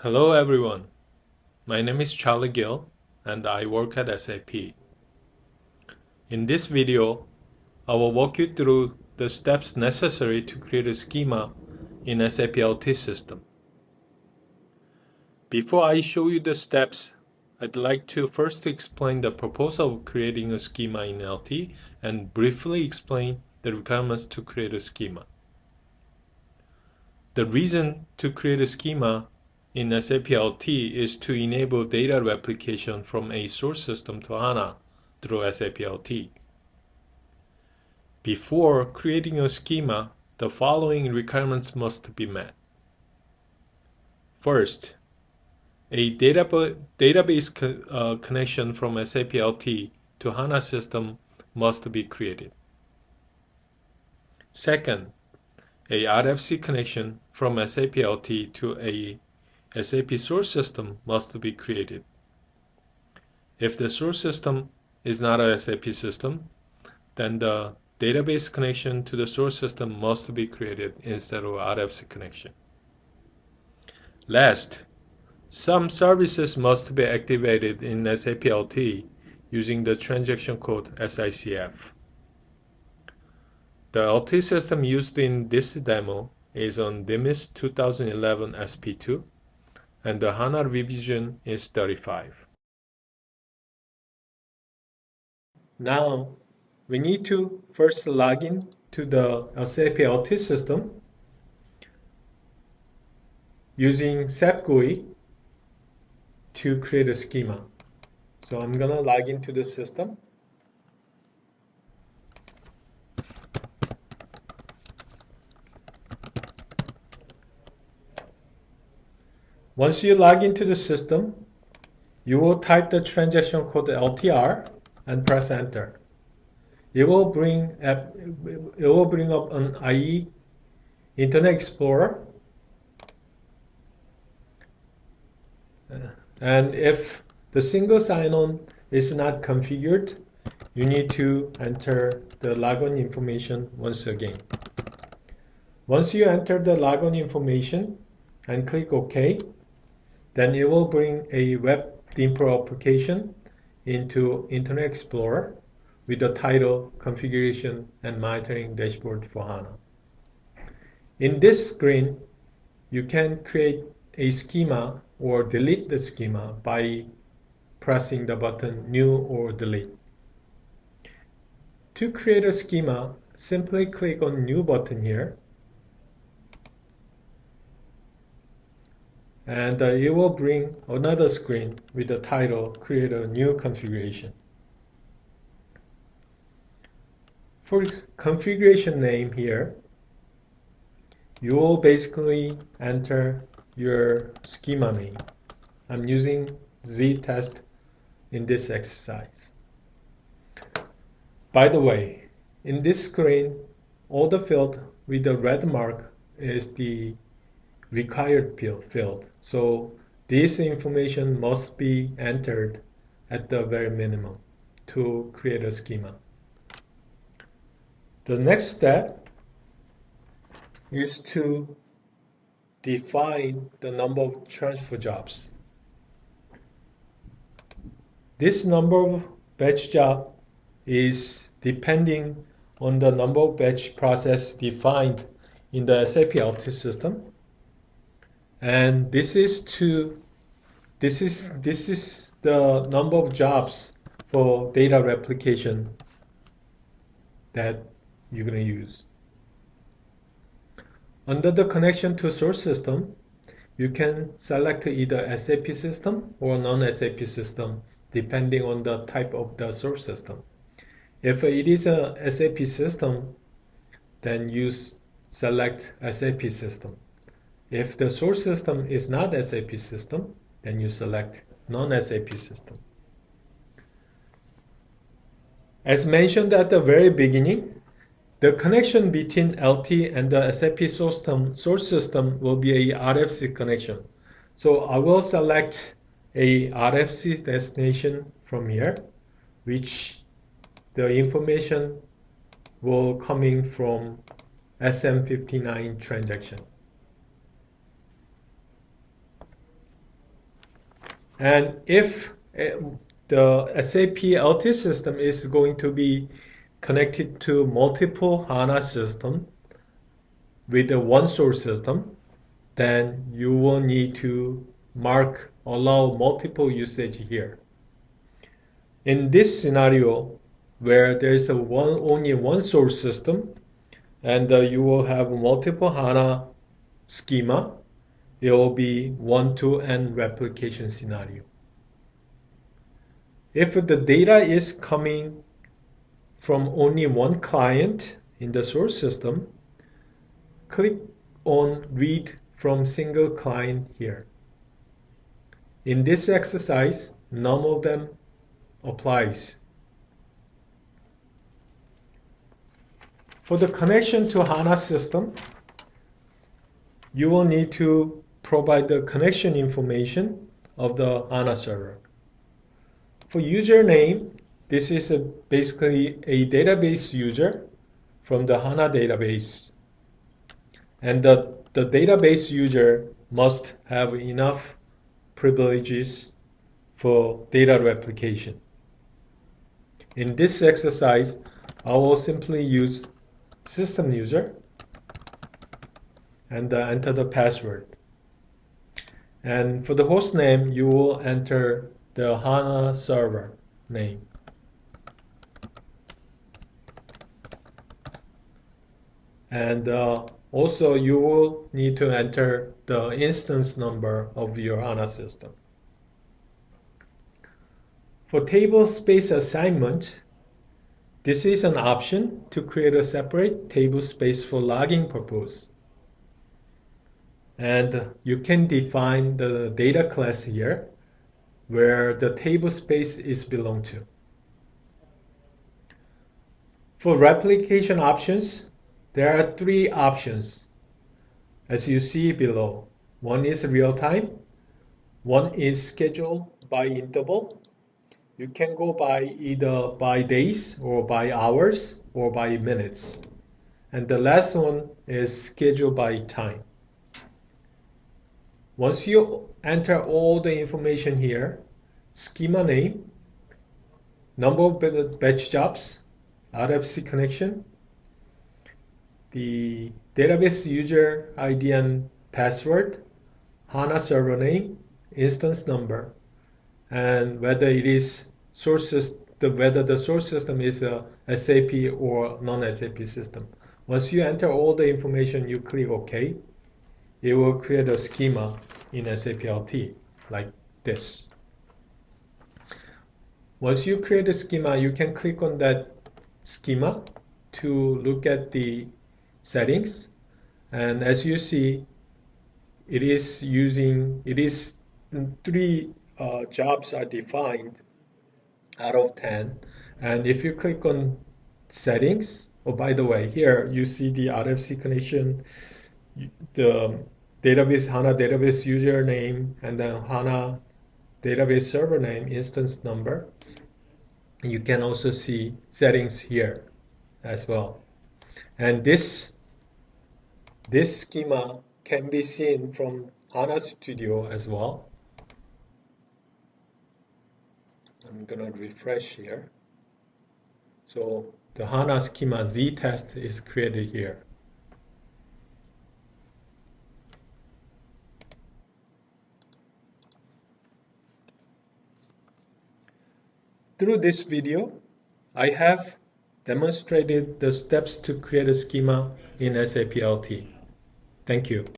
Hello everyone, my name is Charlie Gill and I work at SAP. In this video, I will walk you through the steps necessary to create a schema in SAP LT system. Before I show you the steps, I'd like to first explain the purpose of creating a schema in LT and briefly explain the requirements to create a schema. The reason to create a schema in SAP LT is to enable data replication from a source system to HANA through SAP LT. Before creating a schema, the following requirements must be met. First, a database connection from SAP LT to HANA system must be created. Second, a RFC connection from SAP LT to a SAP source system must be created. If the source system is not a SAP system, then the database connection to the source system must be created instead of RFC connection. Last, some services must be activated in SAP LT using the transaction code SICF. The LT system used in this demo is on DMIS 2011 SP2, and the HANA revision is 35. Now, we need to first log in to the SAP LT system using SAP GUI to create a schema. So I'm gonna log into the system. Once you log into the system, you will type the transaction code LTR and press enter. It will bring up an IE Internet Explorer, and if the single sign-on is not configured, you need to enter the logon information once again. Once you enter the logon information and click OK, then it will bring a web info application into Internet Explorer with the title Configuration and Monitoring Dashboard for HANA. In this screen, you can create a schema or delete the schema by pressing the button New or Delete. To create a schema, simply click on New button here, and it will bring another screen with the title Create a New Configuration. For configuration name here, you will basically enter your schema name. I'm using Z-test in this exercise. By the way, in this screen, all the field with the red mark is the required field. So this information must be entered at the very minimum to create a schema. The next step is to define the number of transfer jobs. This number of batch job is depending on the number of batch process defined in the SAP LT system. And this is the number of jobs for data replication that you're going to use. Under the connection to source system, you can select either SAP system or non-SAP system depending on the type of the source system. If it is a SAP system, then you select SAP system. If the source system is not SAP system, then you select non-SAP system. As mentioned at the very beginning, the connection between LT and the SAP source system will be a RFC connection. So I will select a RFC destination from here, which the information will coming from SM59 transaction. And if the SAP LT system is going to be connected to multiple HANA system with a one source system, then you will need to mark allow multiple usage here. In this scenario, where there is only one source system, and you will have multiple HANA schema, it will be 1-to-n replication scenario. If the data is coming from only one client in the source system, click on Read from Single Client here. In this exercise, none of them applies. For the connection to HANA system, you will need to provide the connection information of the HANA server. For username, this is basically a database user from the HANA database. And the database user must have enough privileges for data replication. In this exercise, I will simply use system user and enter the password. And for the host name, you will enter the HANA server name. And also you will need to enter the instance number of your HANA system. For table space assignment, this is an option to create a separate table space for logging purpose. And you can define the data class here where the table space is belong to. For replication options, there are 3 options as you see below. One is real time, one is scheduled by interval. You can go by either by days or by hours or by minutes. And the last one is scheduled by time. Once you enter all the information here, schema name, number of batch jobs, RFC connection, the database user ID and password, HANA server name, instance number, and whether it is whether the source system is a SAP or non-SAP system. Once you enter all the information, you click OK. It will create a schema in SAP LT like this. Once you create a schema, you can click on that schema to look at the settings. And as you see, it is 3 jobs are defined out of 10. And if you click on settings, oh, by the way, here you see the RFC connection, the database, HANA database username, and then HANA database server name, instance number. You can also see settings here as well. And this schema can be seen from HANA Studio as well. I'm gonna refresh here. So the HANA schema Z test is created here. Through this video, I have demonstrated the steps to create a schema in SAP LT. Thank you.